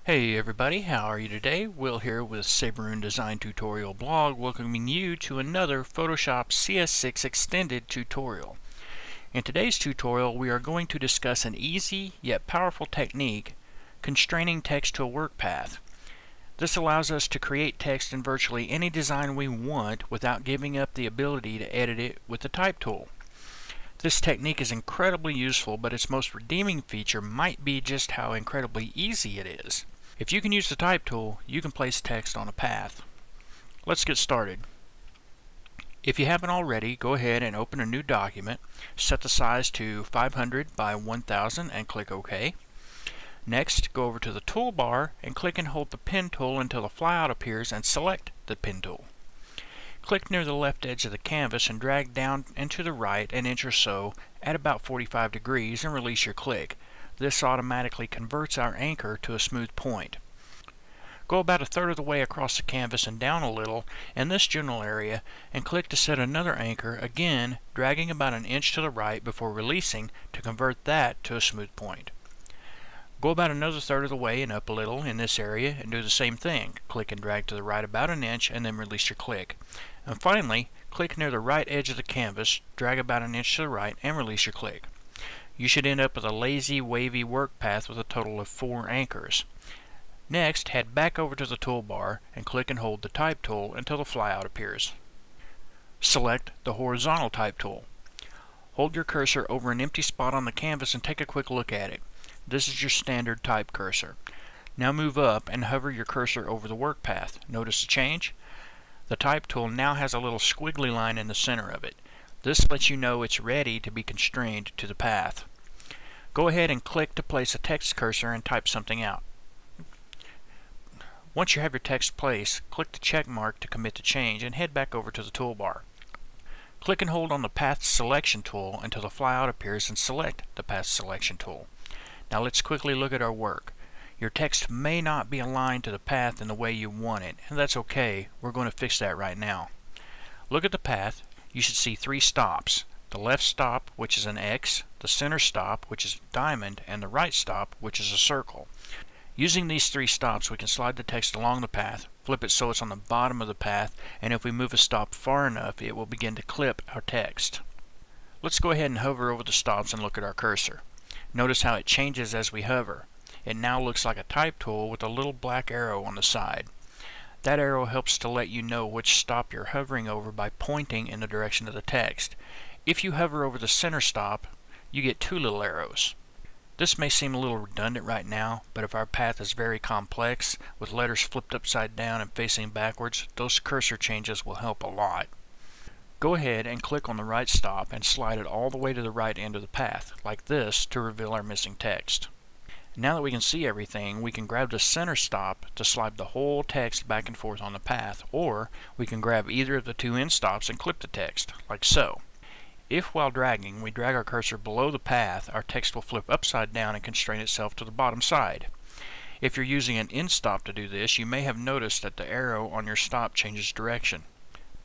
Hey everybody, how are you today? Will here with Saberoon Design Tutorial Blog, welcoming you to another Photoshop CS6 Extended tutorial. In today's tutorial, we are going to discuss an easy yet powerful technique, constraining text to a work path. This allows us to create text in virtually any design we want without giving up the ability to edit it with the type tool. This technique is incredibly useful, but its most redeeming feature might be just how incredibly easy it is. If you can use the type tool, you can place text on a path. Let's get started. If you haven't already, go ahead and open a new document, set the size to 500 by 1000 and click OK. Next, go over to the toolbar and click and hold the pen tool until the flyout appears and select the pen tool. Click near the left edge of the canvas and drag down and to the right an inch or so at about 45 degrees and release your click. This automatically converts our anchor to a smooth point. Go about a third of the way across the canvas and down a little in this general area and click to set another anchor, again dragging about an inch to the right before releasing to convert that to a smooth point. Go about another third of the way and up a little in this area and do the same thing. Click and drag to the right about an inch and then release your click. And finally, click near the right edge of the canvas, drag about an inch to the right and release your click. You should end up with a lazy, wavy work path with a total of 4 anchors. Next, head back over to the toolbar and click and hold the type tool until the flyout appears. Select the horizontal type tool. Hold your cursor over an empty spot on the canvas and take a quick look at it. This is your standard type cursor. Now move up and hover your cursor over the work path. Notice the change? The type tool now has a little squiggly line in the center of it. This lets you know it's ready to be constrained to the path. Go ahead and click to place a text cursor and type something out. Once you have your text placed, click the check mark to commit the change and head back over to the toolbar. Click and hold on the Path Selection tool until the flyout appears and select the Path Selection tool. Now let's quickly look at our work. Your text may not be aligned to the path in the way you want it, and that's okay. We're going to fix that right now. Look at the path. You should see 3 stops. The left stop, which is an X, the center stop, which is a diamond, and the right stop, which is a circle. Using these 3 stops, we can slide the text along the path, flip it so it's on the bottom of the path, and if we move a stop far enough, it will begin to clip our text. Let's go ahead and hover over the stops and look at our cursor. Notice how it changes as we hover. It now looks like a type tool with a little black arrow on the side. That arrow helps to let you know which stop you're hovering over by pointing in the direction of the text. If you hover over the center stop, you get 2 little arrows. This may seem a little redundant right now, but if our path is very complex, with letters flipped upside down and facing backwards, those cursor changes will help a lot. Go ahead and click on the right stop and slide it all the way to the right end of the path, like this, to reveal our missing text. Now that we can see everything, we can grab the center stop to slide the whole text back and forth on the path, or we can grab either of the 2 end stops and clip the text, like so. If while dragging we drag our cursor below the path, our text will flip upside down and constrain itself to the bottom side. If you're using an end stop to do this, you may have noticed that the arrow on your stop changes direction.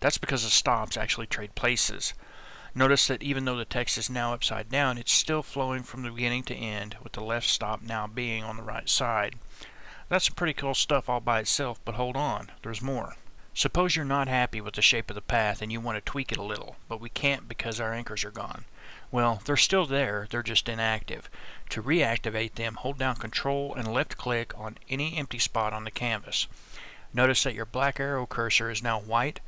That's because the stops actually trade places. Notice that even though the text is now upside down, it's still flowing from the beginning to end, with the left stop now being on the right side. That's some pretty cool stuff all by itself, but hold on, there's more. Suppose you're not happy with the shape of the path and you want to tweak it a little, but we can't because our anchors are gone. Well, they're still there, they're just inactive. To reactivate them, hold down Control and left click on any empty spot on the canvas. Notice that your black arrow cursor is now white.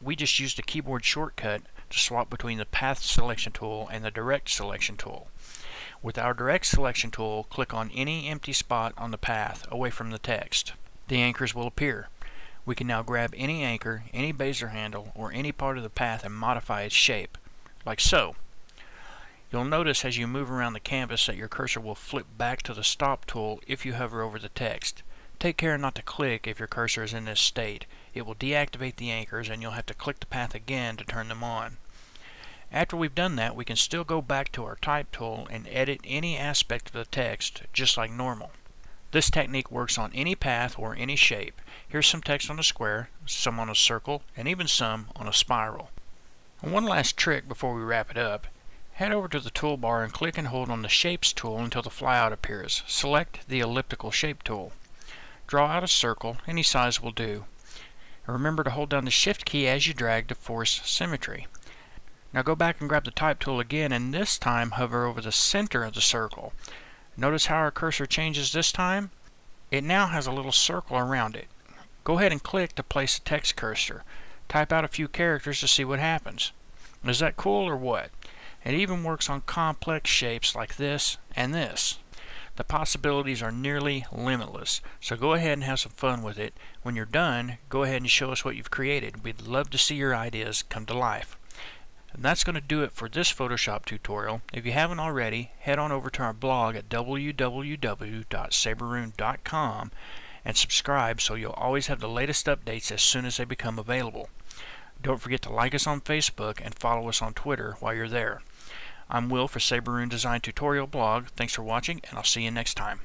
We just used a keyboard shortcut to swap between the Path Selection tool and the Direct Selection tool. With our Direct Selection tool, click on any empty spot on the path away from the text. The anchors will appear. We can now grab any anchor, any bezier handle, or any part of the path and modify its shape, like so. You'll notice as you move around the canvas that your cursor will flip back to the Stop tool if you hover over the text. Take care not to click if your cursor is in this state. It will deactivate the anchors and you'll have to click the path again to turn them on. After we've done that, we can still go back to our type tool and edit any aspect of the text just like normal. This technique works on any path or any shape. Here's some text on a square, some on a circle, and even some on a spiral. And one last trick before we wrap it up. Head over to the toolbar and click and hold on the Shapes tool until the flyout appears. Select the Elliptical Shape tool. Draw out a circle, any size will do. And remember to hold down the Shift key as you drag to force symmetry. Now go back and grab the Type tool again, and this time hover over the center of the circle. Notice how our cursor changes this time? It now has a little circle around it. Go ahead and click to place the text cursor. Type out a few characters to see what happens. Is that cool or what? It even works on complex shapes like this and this. The possibilities are nearly limitless, so go ahead and have some fun with it. When you're done, go ahead and show us what you've created. We'd love to see your ideas come to life. And that's going to do it for this Photoshop tutorial. If you haven't already, head on over to our blog at www.saberoon.com and subscribe so you'll always have the latest updates as soon as they become available. Don't forget to like us on Facebook and follow us on Twitter while you're there. I'm Will for Saberoon Design Tutorial Blog. Thanks for watching, and I'll see you next time.